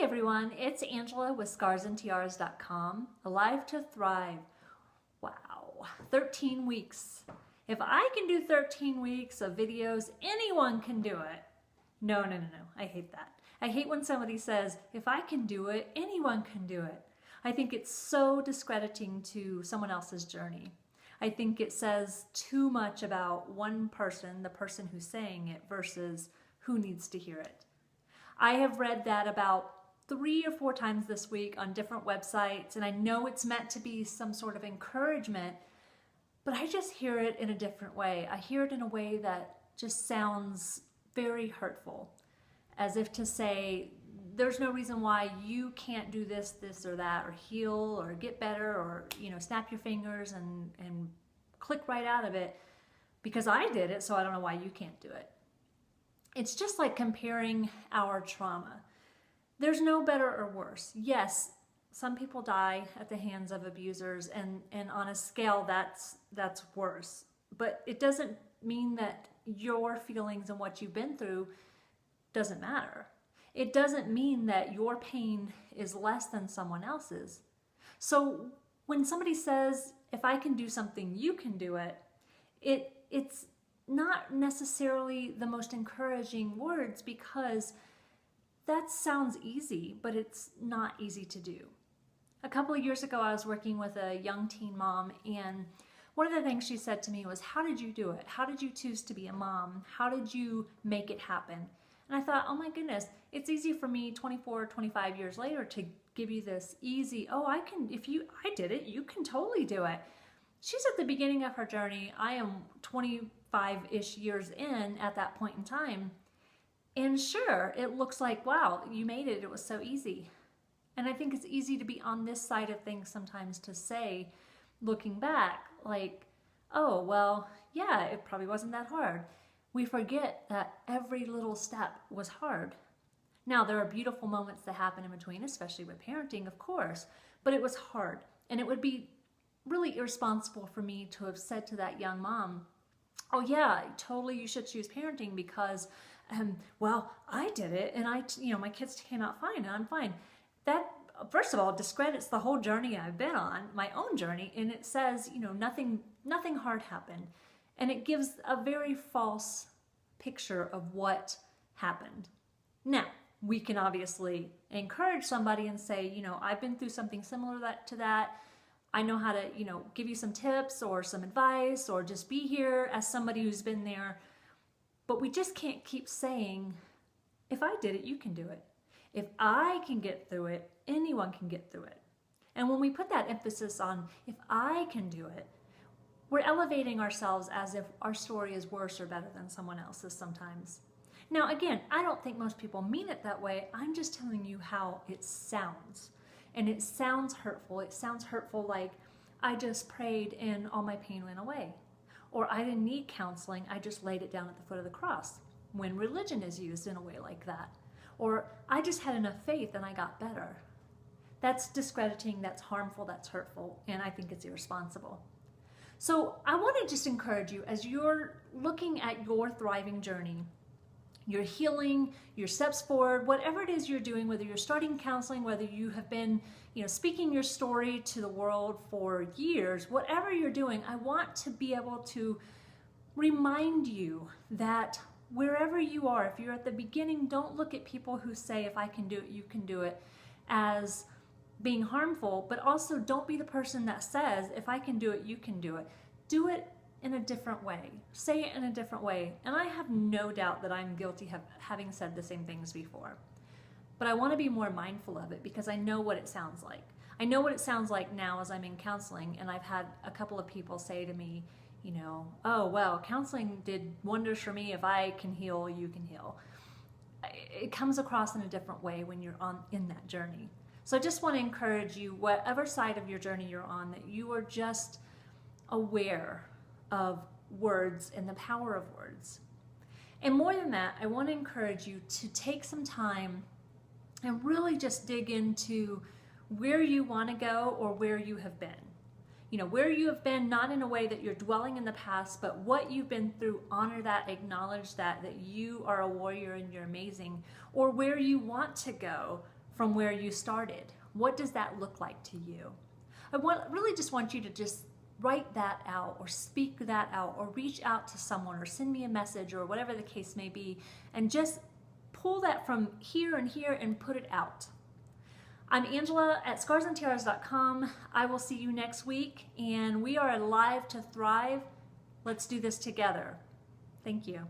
Hey everyone, it's Angela with scarsandtiaras.com. Alive to Thrive. Wow, 13 weeks. If I can do 13 weeks of videos, anyone can do it. No, I hate that. I hate when somebody says, if I can do it, anyone can do it. I think it's so discrediting to someone else's journey. I think it says too much about one person, the person who's saying it, versus who needs to hear it. I have read that about 3 or 4 times this week on different websites, and I know it's meant to be some sort of encouragement, but I just hear it in a different way. I hear it in a way that just sounds very hurtful, as if to say, there's no reason why you can't do this, this or that, or heal, or get better, or snap your fingers and click right out of it, because I did it, so I don't know why you can't do it. It's just like comparing our trauma. There's no better or worse. Yes, some people die at the hands of abusers, and on a scale that's worse. But it doesn't mean that your feelings and what you've been through doesn't matter. It doesn't mean that your pain is less than someone else's. So when somebody says, if I can do something, you can do it, it's not necessarily the most encouraging words, because that sounds easy, but it's not easy to do. A couple of years ago, I was working with a young teen mom, and one of the things she said to me was, how did you do it? How did you choose to be a mom? How did you make it happen? And I thought, oh my goodness, it's easy for me 24, 25 years later to give you this easy, oh, I did it, you can totally do it. She's at the beginning of her journey. I am 25-ish years in at that point in time. And sure, it looks like, wow, you made it. It was so easy. And I think it's easy to be on this side of things sometimes to say, looking back, like, oh, well, yeah, it probably wasn't that hard. We forget that every little step was hard. Now, there are beautiful moments that happen in between, especially with parenting, of course, but it was hard. And it would be really irresponsible for me to have said to that young mom, oh yeah, totally, you should choose parenting because, well, I did it, and my kids came out fine, and I'm fine. That, first of all, discredits the whole journey I've been on, my own journey, and it says, nothing hard happened. And it gives a very false picture of what happened. Now, we can obviously encourage somebody and say, I've been through something similar to that. I know how to, give you some tips or some advice, or just be here as somebody who's been there. But we just can't keep saying, if I did it, you can do it. If I can get through it, anyone can get through it. And when we put that emphasis on, if I can do it, we're elevating ourselves as if our story is worse or better than someone else's sometimes. Now, again, I don't think most people mean it that way. I'm just telling you how it sounds. And it sounds hurtful. It sounds hurtful like, I just prayed and all my pain went away. Or I didn't need counseling, I just laid it down at the foot of the cross, when religion is used in a way like that. Or I just had enough faith and I got better. That's discrediting, that's harmful, that's hurtful, and I think it's irresponsible. So I want to just encourage you, as you're looking at your thriving journey, your healing, your steps forward, whatever it is you're doing, whether you're starting counseling, whether you have been, speaking your story to the world for years, whatever you're doing, I want to be able to remind you that wherever you are, if you're at the beginning, don't look at people who say, if I can do it, you can do it, as being harmful, but also don't be the person that says, if I can do it, you can do it. Do it in a different way. Say it in a different way. And I have no doubt that I'm guilty of having said the same things before. But I want to be more mindful of it, because I know what it sounds like. I know what it sounds like now as I'm in counseling, and I've had a couple of people say to me, oh, well, counseling did wonders for me. If I can heal, you can heal. It comes across in a different way when you're in that journey. So I just want to encourage you, whatever side of your journey you're on, that you are just aware of words and the power of words. And more than that, I want to encourage you to take some time and really just dig into where you want to go or where you have been. Where you have been, not in a way that you're dwelling in the past, but what you've been through, honor that, acknowledge that you are a warrior and you're amazing, or where you want to go from where you started? What does that look like to you? Really just want you to just write that out or speak that out or reach out to someone or send me a message or whatever the case may be, and just pull that from here and put it out. I'm Angela at scarsandtiaras.com. I will see you next week, and we are alive to thrive. Let's do this together. Thank you.